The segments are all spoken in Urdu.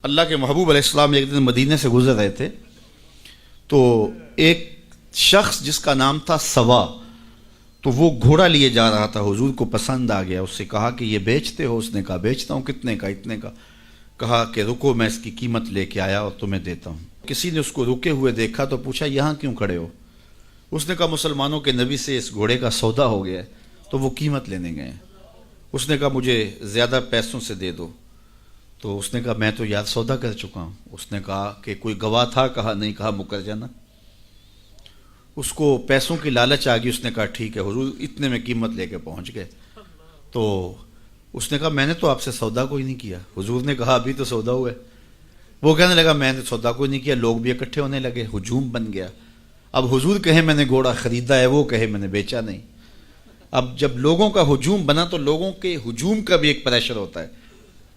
اللہ کے محبوب علیہ السلام ایک دن مدینے سے گزر رہے تھے تو ایک شخص جس کا نام تھا سوا، تو وہ گھوڑا لیے جا رہا تھا، حضور کو پسند آ گیا، اس سے کہا کہ یہ بیچتے ہو؟ اس نے کہا بیچتا ہوں۔ کتنے کا؟ اتنے کا۔ کہا کہ رکو میں اس کی قیمت لے کے آیا اور تمہیں دیتا ہوں۔ کسی نے اس کو رکے ہوئے دیکھا تو پوچھا یہاں کیوں کھڑے ہو؟ اس نے کہا مسلمانوں کے نبی سے اس گھوڑے کا سودا ہو گیا ہے تو وہ قیمت لینے گئے ہیں۔ اس نے کہا مجھے زیادہ پیسوں سے دے دو۔ تو اس نے کہا میں تو یار سودا کر چکا ہوں۔ اس نے کہا کہ کوئی گواہ تھا؟ کہا نہیں۔ کہا مکر جانا۔ اس کو پیسوں کی لالچ آ گئی، اس نے کہا ٹھیک ہے حضور، اتنے میں قیمت لے کے پہنچ گئے۔ تو اس نے کہا میں نے تو آپ سے سودا کوئی نہیں کیا۔ حضور نے کہا ابھی تو سودا ہوا ہے۔ وہ کہنے لگا میں نے سودا کوئی نہیں کیا۔ لوگ بھی اکٹھے ہونے لگے، ہجوم بن گیا۔ اب حضور کہے میں نے گھوڑا خریدا ہے، وہ کہے میں نے بیچا نہیں۔ اب جب لوگوں کا ہجوم بنا تو لوگوں کے ہجوم کا بھی ایک پریشر ہوتا ہے۔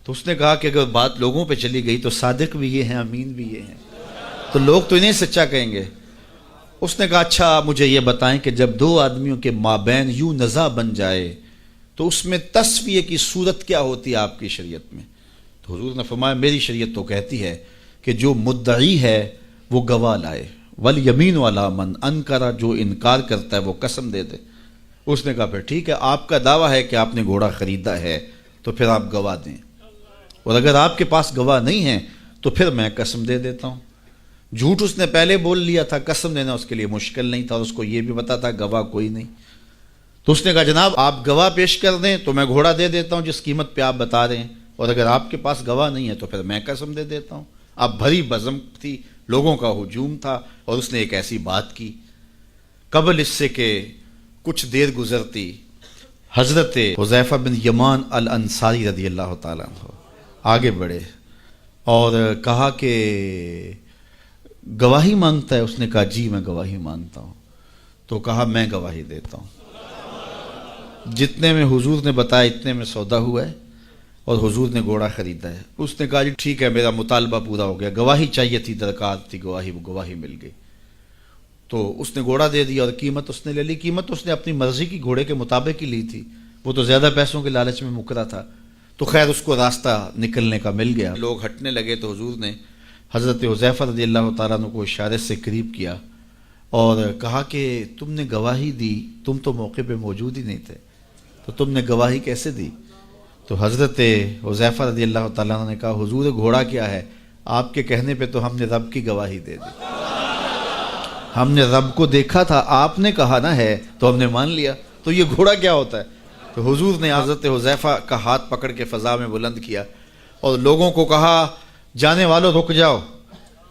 تو اس نے کہا کہ اگر بات لوگوں پہ چلی گئی تو صادق بھی یہ ہیں، امین بھی یہ ہیں، تو لوگ تو انہیں سچا کہیں گے۔ اس نے کہا اچھا مجھے یہ بتائیں کہ جب دو آدمیوں کے مابین یوں نزاع بن جائے تو اس میں تسویہ کی صورت کیا ہوتی ہے آپ کی شریعت میں؟ تو حضور نے فرمایا میری شریعت تو کہتی ہے کہ جو مدعی ہے وہ گواہ لائے، والیمین علی من انکر، جو انکار کرتا ہے وہ قسم دے دے۔ اس نے کہا پھر ٹھیک ہے، آپ کا دعویٰ ہے کہ آپ نے گھوڑا خریدا ہے تو پھر آپ گواہ دیں، اور اگر آپ کے پاس گواہ نہیں ہے تو پھر میں قسم دے دیتا ہوں۔ جھوٹ اس نے پہلے بول لیا تھا، قسم دینا اس کے لیے مشکل نہیں تھا، اور اس کو یہ بھی پتا تھا گواہ کوئی نہیں۔ تو اس نے کہا جناب آپ گواہ پیش کر دیں تو میں گھوڑا دے دیتا ہوں جس قیمت پہ آپ بتا رہے ہیں، اور اگر آپ کے پاس گواہ نہیں ہے تو پھر میں قسم دے دیتا ہوں۔ اب بھری بزم تھی، لوگوں کا ہجوم تھا، اور اس نے ایک ایسی بات کی۔ قبل اس سے کہ کچھ دیر گزرتی حضرت حذیفہ بن یمان الانصاری رضی اللہ تعالیٰ عنہ آگے بڑھے اور کہا کہ گواہی مانگتا ہے؟ اس نے کہا جی میں گواہی مانگتا ہوں۔ تو کہا میں گواہی دیتا ہوں، جتنے میں حضور نے بتایا اتنے میں سودا ہوا ہے اور حضور نے گھوڑا خریدا ہے۔ اس نے کہا جی ٹھیک ہے میرا مطالبہ پورا ہو گیا، گواہی چاہیے تھی، درکار تھی گواہی، وہ گواہی مل گئی۔ تو اس نے گھوڑا دے دیا اور قیمت اس نے لے لی۔ قیمت اس نے اپنی مرضی کی گھوڑے کے مطابق ہی لی تھی، وہ تو زیادہ پیسوں کے لالچ میں مکرا تھا۔ تو خیر اس کو راستہ نکلنے کا مل گیا، لوگ ہٹنے لگے تو حضور نے حضرت حذیفہ رضی اللہ تعالیٰ عنہ کو اشارے سے قریب کیا اور کہا کہ تم نے گواہی دی، تم تو موقع پہ موجود ہی نہیں تھے، تو تم نے گواہی کیسے دی؟ تو حضرت حذیفہ رضی اللہ تعالیٰ عنہ نے کہا حضور گھوڑا کیا ہے، آپ کے کہنے پہ تو ہم نے رب کی گواہی دے دی، ہم نے رب کو دیکھا تھا، آپ نے کہا نہ ہے تو ہم نے مان لیا، تو یہ گھوڑا کیا ہوتا ہے؟ تو حضور نے حضرت حذیفہ کا ہاتھ پکڑ کے فضا میں بلند کیا اور لوگوں کو کہا جانے والوں رک جاؤ۔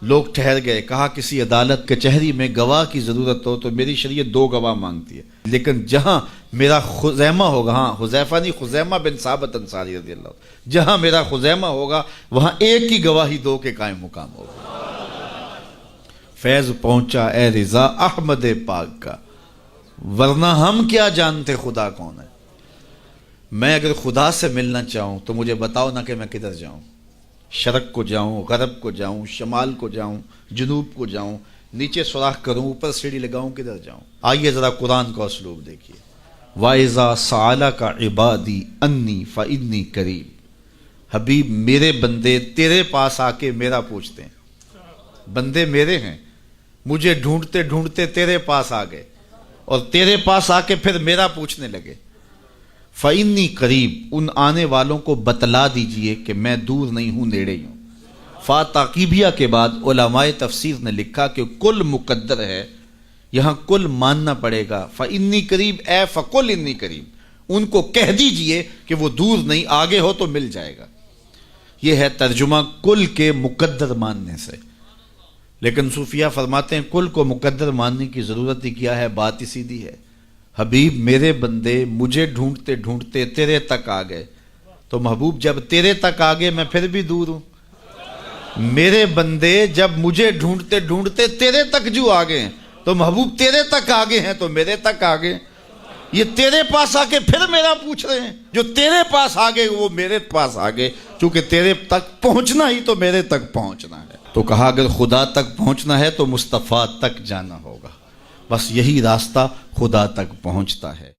لوگ ٹھہر گئے۔ کہا کسی عدالت کچہری میں گواہ کی ضرورت ہو تو میری شریعت دو گواہ مانگتی ہے، لیکن جہاں میرا خزیمہ ہوگا، ہاں حذیفہ نہیں، خزیمہ بن ثابت انصاری رضی اللہ عنہ، جہاں میرا خزیمہ ہوگا وہاں ایک ہی گواہی دو کے قائم مقام ہوگا۔ فیض پہنچا اے رضا احمد پاک کا، ورنہ ہم کیا جانتے خدا کون ہے۔ میں اگر خدا سے ملنا چاہوں تو مجھے بتاؤ نہ کہ میں کدھر جاؤں، شرق کو جاؤں، غرب کو جاؤں، شمال کو جاؤں، جنوب کو جاؤں، نیچے سوراخ کروں، اوپر سیڑھی لگاؤں، کدھر جاؤں؟ آئیے ذرا قرآن کا اسلوب دیکھیے۔ وَإِذَا سَأَلَكَ عِبَادِي أَنِّي فَإِنِّي قَرِيبٌ، حبیب میرے بندے تیرے پاس آ کے میرا پوچھتے ہیں، بندے میرے ہیں، مجھے ڈھونڈتے ڈھونڈتے تیرے پاس آ گئے اور تیرے پاس آ کے پھر میرا پوچھنے لگے۔ فَإِنِّي قریب، ان آنے والوں کو بتلا دیجئے کہ میں دور نہیں ہوں، نیڑے ہی ہوں۔ فا تاقیبیہ کے بعد علماء تفسیر نے لکھا کہ کل مقدر ہے، یہاں کل ماننا پڑے گا۔ فَإِنِّي قریب اے فَقُلْ إِنِّي قریب، ان کو کہہ دیجئے کہ وہ دور نہیں، آگے ہو تو مل جائے گا۔ یہ ہے ترجمہ کل کے مقدر ماننے سے۔ لیکن صوفیہ فرماتے ہیں کل کو مقدر ماننے کی ضرورت ہی کیا ہے، بات ہی سیدھی ہے۔ حبیب میرے بندے مجھے ڈھونڈتے ڈھونڈتے تیرے تک آ گئے، تو محبوب جب تیرے تک آ گئے میں پھر بھی دور ہوں۔ میرے بندے جب مجھے ڈھونڈتے ڈھونڈتے تیرے تک جو آ گئے تو محبوب تیرے تک آ گئے ہیں تو میرے تک آ گئے۔ یہ تیرے پاس آ کے پھر میرا پوچھ رہے ہیں، جو تیرے پاس آ گئے وہ میرے پاس آ گئے، چونکہ تیرے تک پہنچنا ہی تو میرے تک پہنچنا ہے۔ تو کہا اگر خدا تک پہنچنا ہے تو مصطفیٰ تک جانا ہوگا، بس یہی راستہ خدا تک پہنچتا ہے۔